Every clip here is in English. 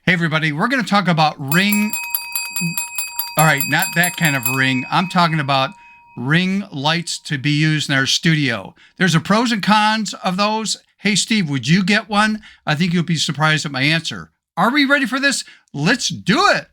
Hey, everybody, we're going to talk about ring. All right, not that kind of ring. I'm talking about ring lights to be used in our studio. There's a pros and cons of those. Hey, Steve, would you get one? I think you'll be surprised at my answer. Are we ready for this? Let's do it.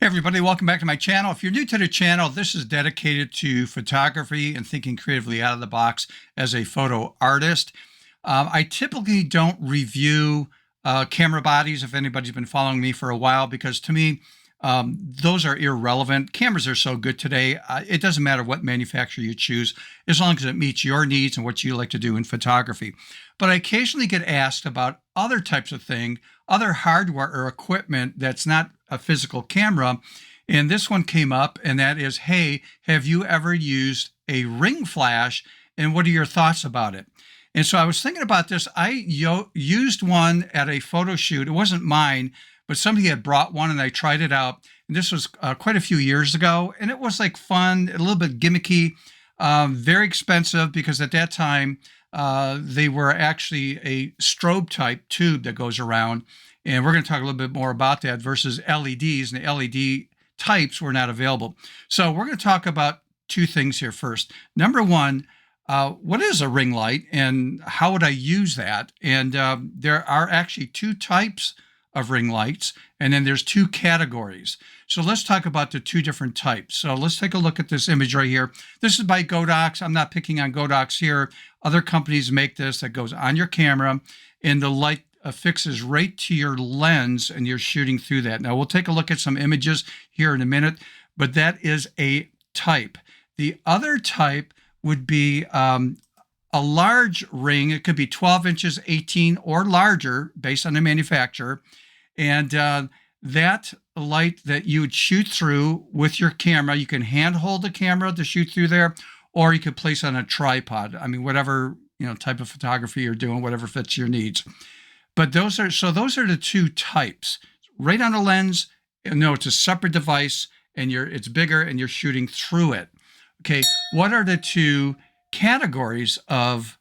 Hey everybody, welcome back to my channel. If you're new to the channel, this is dedicated to photography and thinking creatively out of the box as a photo artist. I typically don't review camera bodies if anybody's been following me for a while, because to me, those are irrelevant. Cameras are so good today. It doesn't matter what manufacturer you choose, as long as it meets your needs and what you like to do in photography. But I occasionally get asked about other types of things, other hardware or equipment that's not a physical camera. And this one came up, and that is, hey, have you ever used a ring flash? And what are your thoughts about it? And so I was thinking about this. I used one at a photo shoot. It wasn't mine, but somebody had brought one and I tried it out. And this was quite a few years ago. And it was like fun, a little bit gimmicky, very expensive, because at that time, they were actually a strobe type tube that goes around. And we're going to talk a little bit more about that versus LEDs, and the LED types were not available. So we're going to talk about two things here first. Number one, what is a ring light and how would I use that? And there are actually two types of ring lights, and then there's two categories. So let's talk about the two different types. So let's take a look at this image right here. This is by Godox. I'm not picking on Godox here. Other companies make this that goes on your camera, and the light affixes right to your lens, and you're shooting through that. Now, we'll take a look at some images here in a minute, but that is a type. The other type would be a large ring. It could be 12 inches, 18, or larger, based on the manufacturer. And that light that you would shoot through with your camera, you can hand hold the camera to shoot through there, or you could place on a tripod. I mean, whatever type of photography you're doing, whatever fits your needs. But those are the two types. Right on the lens, no, it's a separate device, and it's bigger, and you're shooting through it. Okay, what are the two categories of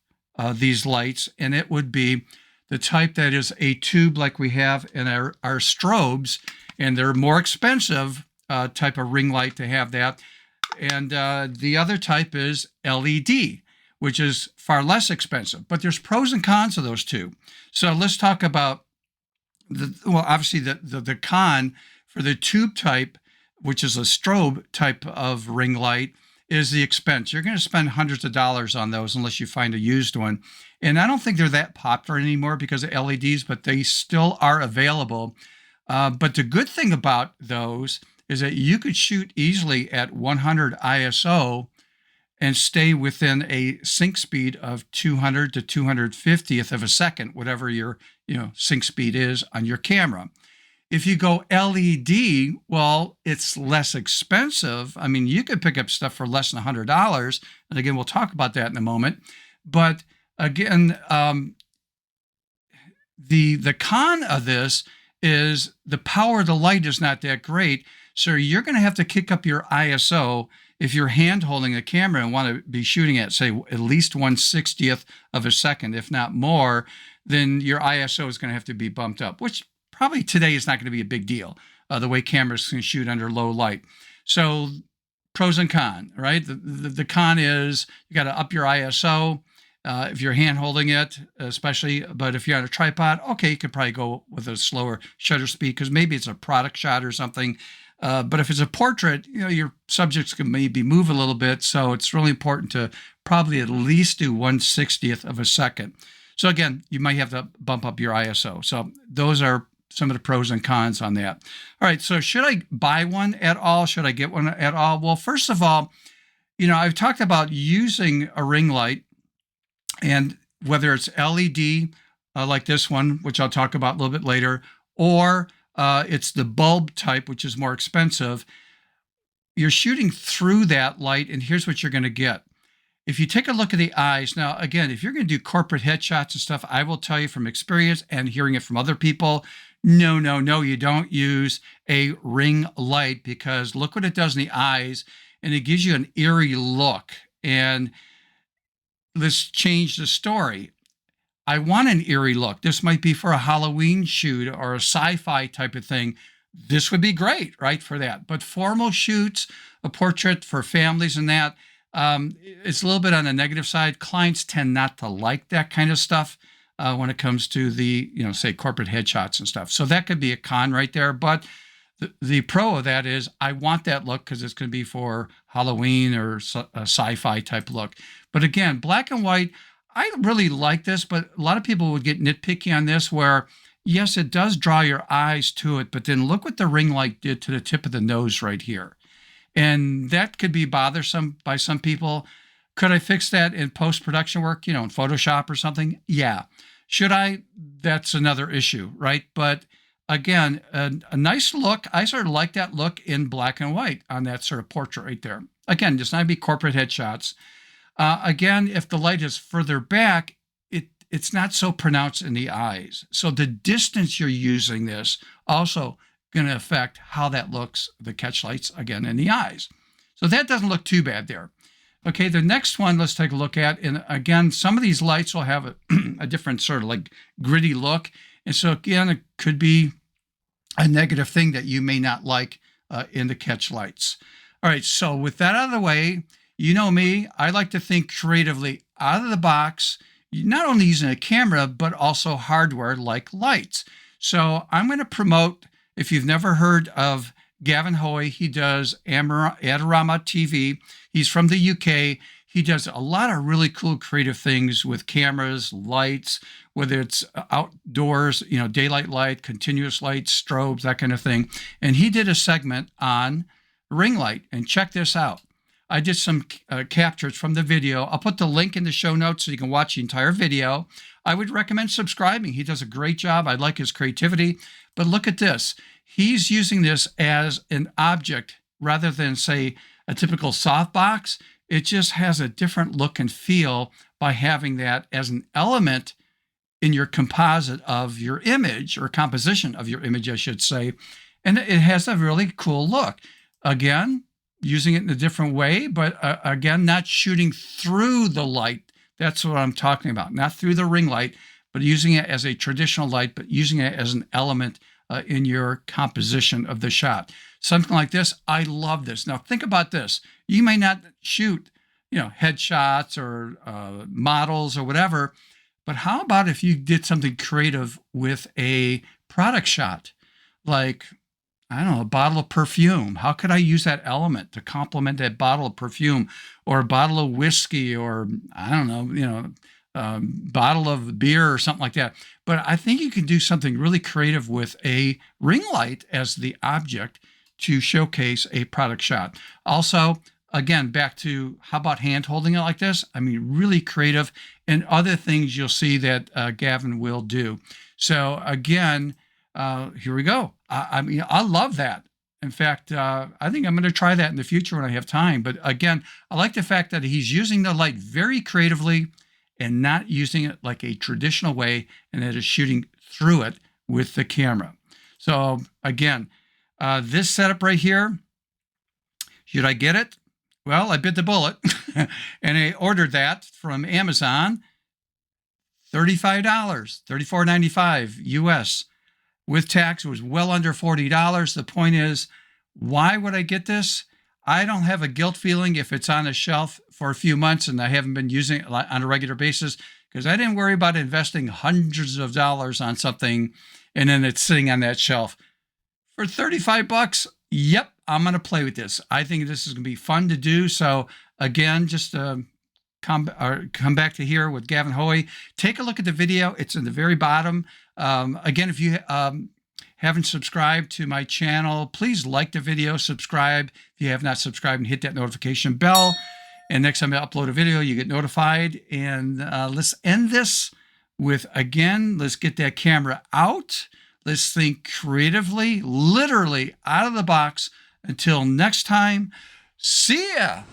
these lights? And it would be the type that is a tube like we have in our strobes, and they're more expensive type of ring light to have that. And the other type is LED, which is far less expensive. But there's pros and cons of those two. So let's talk about obviously the con for the tube type, which is a strobe type of ring light, is the expense. You're going to spend hundreds of dollars on those unless you find a used one. And I don't think they're that popular anymore because of LEDs, but they still are available. But the good thing about those is that you could shoot easily at 100 ISO and stay within a sync speed of 200 to 250th of a second, whatever your sync speed is on your camera. If you go LED, well, it's less expensive. I mean, you could pick up stuff for less than $100. And again, we'll talk about that in a moment. But again, the con of this is the power of the light is not that great. So you're going to have to kick up your ISO if you're hand holding a camera and want to be shooting at, say, at least 1/60th of a second, if not more, then your ISO is going to have to be bumped up, which probably today is not going to be a big deal, the way cameras can shoot under low light. So pros and cons, right? The con is you got to up your ISO if you're hand holding it, especially. But if you're on a tripod, okay, you could probably go with a slower shutter speed because maybe it's a product shot or something. But if it's a portrait, your subjects can maybe move a little bit. So it's really important to probably at least do 1/60th of a second. So again, you might have to bump up your ISO. So those are some of the pros and cons on that. All right, so should I buy one at all? Should I get one at all? Well, first of all, I've talked about using a ring light, and whether it's LED like this one, which I'll talk about a little bit later, or it's the bulb type, which is more expensive. You're shooting through that light, and here's what you're going to get. if you take a look at the eyes, now, again, if you're going to do corporate headshots and stuff, I will tell you from experience and hearing it from other people, no, no, no, you don't use a ring light, because look what it does in the eyes, and it gives you an eerie look. And let's change the story. I want an eerie look. This might be for a Halloween shoot or a sci-fi type of thing. This would be great, right, for that. But formal shoots, a portrait for families and that, it's a little bit on the negative side. Clients tend not to like that kind of stuff when it comes to the, say corporate headshots and stuff. So that could be a con right there. But the pro of that is I want that look because it's going to be for Halloween or a sci-fi type look. But again, black and white, I really like this, but a lot of people would get nitpicky on this where, yes, it does draw your eyes to it, but then look what the ring light did to the tip of the nose right here. And that could be bothersome by some people. Could I fix that in post-production work, in Photoshop or something? Yeah. Should I? That's another issue, right? But again, a nice look. I sort of like that look in black and white on that sort of portrait right there. Again, just not be corporate headshots. Again, if the light is further back, it's not so pronounced in the eyes. So the distance you're using this also going to affect how that looks, the catch lights, again, in the eyes. So that doesn't look too bad there. Okay, the next one let's take a look at. And again, some of these lights will have a different sort of like gritty look. And so again, it could be a negative thing that you may not like in the catch lights. All right, so with that out of the way, you know me, I like to think creatively out of the box, not only using a camera, but also hardware like lights. So I'm going to promote, if you've never heard of Gavin Hoey, he does Adorama TV. He's from the UK. He does a lot of really cool creative things with cameras, lights, whether it's outdoors, daylight light, continuous light, strobes, that kind of thing. And he did a segment on ring light. And check this out. I did some captures from the video. I'll put the link in the show notes so you can watch the entire video. I would recommend subscribing. He does a great job. I like his creativity. But look at this. He's using this as an object rather than, say, a typical softbox. It just has a different look and feel by having that as an element in your composite of your image, or composition of your image, I should say. And it has a really cool look. Again, using it in a different way, but again, not shooting through the light. That's what I'm talking about. Not through the ring light, but using it as a traditional light, but using it as an element in your composition of the shot. Something like this, I love this. Now think about this. You may not shoot, headshots or models or whatever, but how about if you did something creative with a product shot? Like, I don't know, a bottle of perfume. How could I use that element to complement that bottle of perfume, or a bottle of whiskey, or I don't know, bottle of beer or something like that. But I think you can do something really creative with a ring light as the object to showcase a product shot. Also, again, back to how about hand holding it like this? I mean, really creative, and other things you'll see that Gavin will do. So again, here we go. I love that. In fact, I think I'm going to try that in the future when I have time. But again, I like the fact that he's using the light very creatively and not using it like a traditional way, and that is shooting through it with the camera. So again, this setup right here, should I get it? Well, I bit the bullet and I ordered that from Amazon, $35, $34.95 US. With tax, it was well under $40. The point is, why would I get this? I don't have a guilt feeling if it's on a shelf for a few months and I haven't been using it on a regular basis, because I didn't worry about investing hundreds of dollars on something and then it's sitting on that shelf. For $35, yep, I'm going to play with this. I think this is going to be fun to do. So again, just come back to here with Gavin Hoey. Take a look at the video. It's in the very bottom. Again, if you haven't subscribed to my channel, please like the video, subscribe if you have not subscribed, and hit that notification bell. And next time I upload a video, you get notified. And let's end this with, again, let's get that camera out. Let's think creatively, literally out of the box. Until next time, see ya.